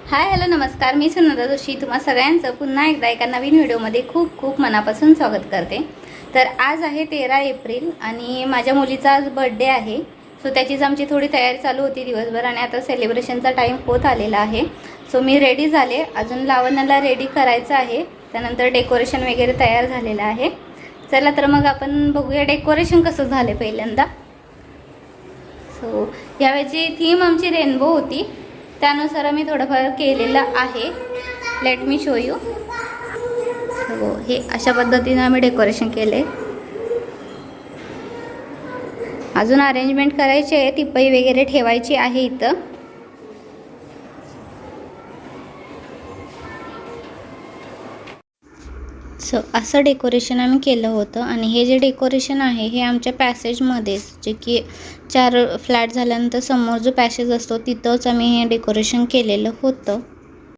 Hi hello नमस्कार, मी सुनंदा जोशी तुम्हा सगळ्यांचं पुन्हा एकदा एका नवीन व्हिडिओमध्ये खूप खूप मनापासून स्वागत करते। तर आज आहे 13 एप्रिल आणि माझ्या मुलीचा आज बर्थडे आहे। सो त्याचीच आमची थोडी तयारी चालू होती दिवसभर आणि आता सेलिब्रेशनचा टाइम होत आलेला आहे। सो मी रेडी झाले, अजून लावण्याला रेडी करायचं आहे, त्यानंतर डेकोरेशन वगैरे तयार झालेलं आहे। चला तर मग आपण बघूया डेकोरेशन कसं झाले पहिल्यांदा। सो यावेळची थीम आमची रेनबो होती, त्यानुसार मी थोडंफार केलेलं आहे। Let me show you. हो, हे अशा पद्धतीने आम्ही डेकोरेशन केले। अजून अरेंजमेंट करायची आहे, टिपई वगैरे ठेवायची आहे इथं। सो असं डेकोरेशन आम्ही केलं होतं आणि हे जे डेकोरेशन आहे हे आमच्या पॅसेजमध्येच, जे की 4 फ्लॅट झाल्यानंतर समोर जो पॅसेज असतो तिथंच आम्ही हे डेकोरेशन केलेलं होतं।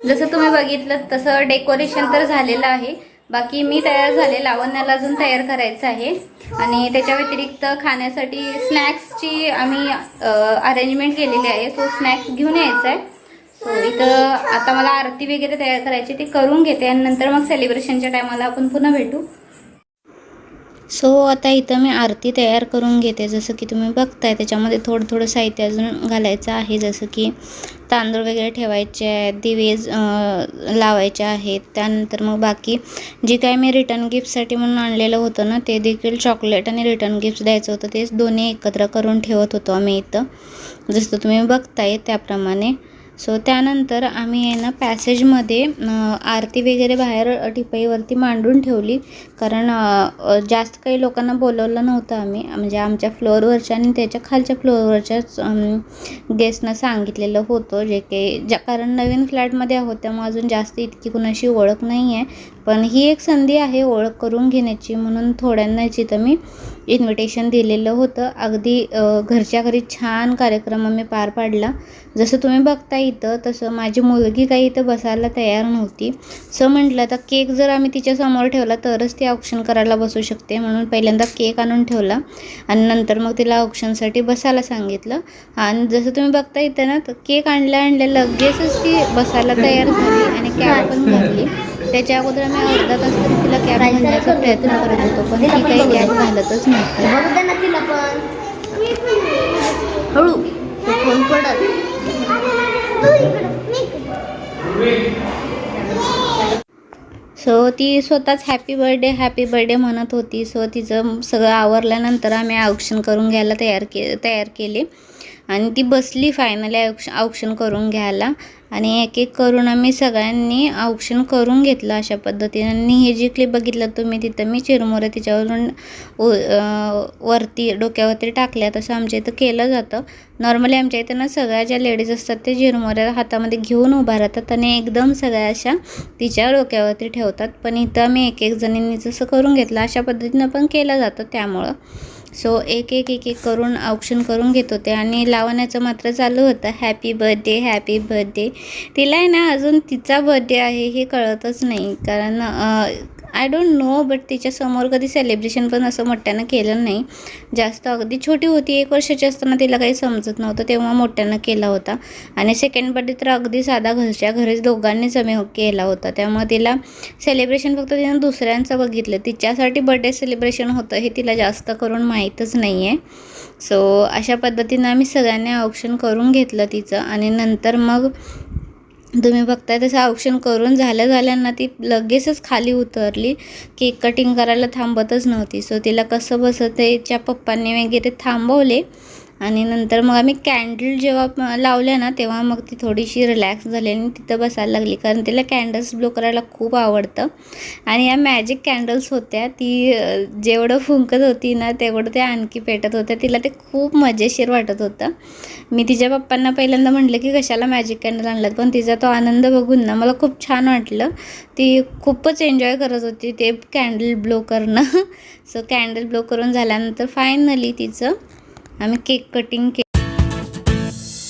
जसं तुम्ही बघितलं तसं डेकोरेशन तर झालेलं आहे, बाकी मी तयार झाले, लावण्याला अजून तयार करायचं आहे। आणि त्याच्या व्यतिरिक्त खाण्यासाठी स्नॅक्सची आम्ही अरेंजमेंट केलेली आहे। सो स्नॅक्स घेऊन यायचं आहे। सो इथं आता मला आरती वगैरे तयार करायची, ती करून घेते आणि नंतर मग सेलिब्रेशनच्या टायमाला आपण पुन्हा भेटू। सो आता इथं मी आरती तयार करून घेते। जसं की तुम्ही बघताय त्याच्यामध्ये थोडं साहित्य अजून घालायचं आहे, जसं की तांदूळ वगैरे ठेवायचे आहेत, दिवे लावायचे आहेत। त्यानंतर मग बाकी जे काय मी रिटर्न गिफ्टसाठी म्हणून आणलेलं होतं ना, ते देखील चॉकलेट आणि रिटर्न गिफ्ट द्यायचं होतं, तेच दोन्ही एकत्र करून ठेवत होतो आम्ही इथं, जसं तुम्ही बघताय त्याप्रमाणे। सो त्यानंतर आम्ही आहे ना पॅसेजमध्ये आरती वगैरे बाहेर टिपाईवरती मांडून ठेवली, कारण जास्त काही लोकांना बोलवलं नव्हतं आम्ही, म्हणजे आमच्या फ्लोअरवरच्या आणि त्याच्या खालच्या फ्लोअरवरच्याच गेस्टना सांगितलेलं होतं, जे काही कारण नवीन फ्लॅटमध्ये आहोत त्यामुळे अजून जास्त इतकी कुणाशी ओळख नाही आहे, पण ही एक संधी आहे ओळख करून घेण्याची, म्हणून थोड्यांनाच इथं मी इन्व्हिटेशन दिलेलं होतं। अगदी घरच्या घरी छान कार्यक्रम आम्ही पार पाडला। जसं तुम्ही बघता इथं, तसं माझी मुलगी काही इथं बसायला तयार नव्हती। सो म्हटलं आता केक जर आम्ही तिच्यासमोर ठेवला तरच ती ऑप्शन करायला बसू शकते, म्हणून पहिल्यांदा केक आणून ठेवला आणि नंतर मग तिला ऑप्शनसाठी बसायला सांगितलं। आणि जसं तुम्ही बघता इथं ना, तर केक आणल्या लगेचच ती बसायला तयार झाली आणि कॅप पण घातली। त्याच्या अगोदर आम्ही अर्धा तास तरी तिला कॅप घालण्याचा प्रयत्न करत होतो, पण ती काही कॅप घालतच नव्हती। हळू फोन पडत। सो ती स्वतःच हॅपी बर्थडे म्हणत होती। सो तिचं सगळं आवरल्यानंतर आम्ही औक्षण करून घ्यायला तयार केले आणि ती बसली फायनली औक्षण करून घ्यायला, आणि एक एक करून आम्ही सगळ्यांनी औक्षण करून घेतलं अशा पद्धतीने। आणि हे जी क्लिप बघितलं तुम्ही, तिथं मी चिरमुरे तिच्यावरून वरती डोक्यावरती टाकल्या, तसं आमच्या इथं केलं जातं। नॉर्मली आमच्या इथं ना सगळ्या ज्या लेडीज असतात ते चिरमुऱ्या हातामध्ये घेऊन उभा राहतात आणि एकदम सगळ्या अशा तिच्या डोक्यावरती ठेवतात, पण इथं आम्ही एक जणींनी जसं करून घेतलं अशा पद्धतीनं पण केलं जातं त्यामुळं। सो एक करून औक्षण करून घेत होते आणि लावण्याचं मात्र चालू होतं हॅपी बर्थडे। तिला आहे ना अजून तिचा बर्थडे आहे हे कळतच नाही, कारण आय डोंट नो, बट तिच्यासमोर कधी सेलिब्रेशन पण असं मोठ्यानं केलं नाही जास्त। अगदी छोटी होती, 1 वर्षाची असताना तिला काही समजत नव्हतं तेव्हा मोठ्यानं केला होता, आणि सेकंड बर्थडे तर अगदी साधा घरच्या घरीच दोघांनीच आम्ही केला होता, त्यामुळे तिला सेलिब्रेशन फक्त तिनं दुसऱ्यांचं बघितलं, तिच्यासाठी बर्थडे सेलिब्रेशन होतं हे तिला जास्त करून माहीतच नाही आहे। सो अशा पद्धतीनं आम्ही सगळ्यांनी औक्षण करून घेतलं तिचं, आणि नंतर मग तुम्ही बघताय तसं औक्षण करून झाल्यानं ती लगेचच खाली उतरली, केक कटिंग करायला थांबतच नव्हती। सो तिला कसं बसं तिच्या पप्पांनी वगैरे थांबवले, आणि नंतर मग आम्ही कॅन्डल जेव्हा लावल्या ना तेव्हा मग ती थोडीशी रिलॅक्स झाली आणि तिथं बसायला लागली, कारण तिला कॅन्डल्स ब्लो करायला खूप आवडतं। आणि या मॅजिक कॅन्डल्स होत्या, ती जेवढं फुंकत होती ना तेवढं ते आणखी पेटत होत्या, तिला ते खूप मजेशीर वाटत होतं। मी तिच्या पप्पांना पहिल्यांदा म्हटलं की कशाला मॅजिक कॅन्डल आणलं, पण तिचा तो आनंद बघून ना मला खूप छान वाटलं, ती खूपच एन्जॉय करत होती ते कॅन्डल ब्लो करणं। सो कॅन्डल ब्लो करून झाल्यानंतर फायनली तिचं आम्ही केक कटिंग केलं।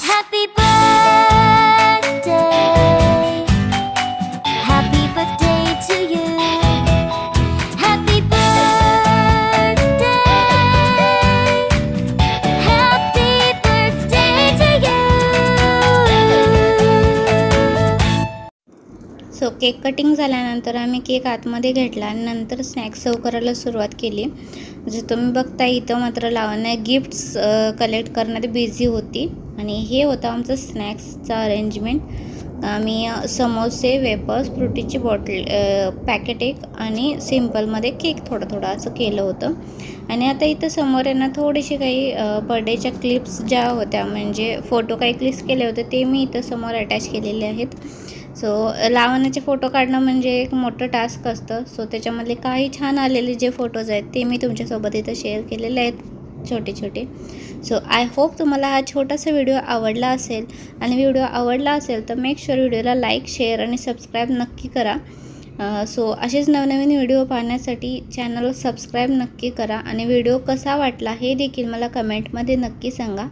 Happy birthday to you, happy birthday to you. So cake cutting झाल्यानंतर आम्ही केक आतमध्ये घेतला आणि नंतर स्नॅक्स सर्व करायला सुरुवात केली. जे तुम्ही बघता इथं मात्र लावण्या गिफ्ट्स कलेक्ट करण्यात बिझी होती आणि हे होतं आमचं स्नॅक्सचं अरेंजमेंट. आम्ही समोसे, वेपर्स, फ्रुटीची बॉटल पॅकेट एक आणि सिम्पलमध्ये केक थोडा असं केलं होतं. आणि आता इथं समोर आहे ना थोडीशी काही बर्थडेच्या क्लिप्स ज्या होत्या म्हणजे फोटो काही क्लिक्स केले होते ते मी इथं समोर अटॅच केलेले आहेत. सो लावण्याचे फोटो काढणं म्हणजे एक मोठं टास्क असतं. सो त्याच्यामधले काही छान आलेले जे फोटोज आहेत ते मी तुमच्यासोबत इथं शेअर केलेले आहेत छोटे. सो आय होप तुम्हाला हा छोटासा व्हिडिओ आवडला असेल आणि व्हिडिओ आवडला असेल तर मेक शुअर व्हिडिओला लाईक, शेअर आणि सबस्क्राईब नक्की करा. सो असेच नवनवीन व्हिडिओ पाहण्यासाठी चॅनलला सबस्क्राईब नक्की करा आणि व्हिडिओ कसा वाटला हे देखील मला कमेंटमध्ये नक्की सांगा.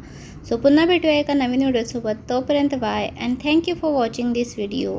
सो पुन्हा भेटूया एका नवीन व्हिडिओसोबत. तोपर्यंत bye and thank you for watching this video.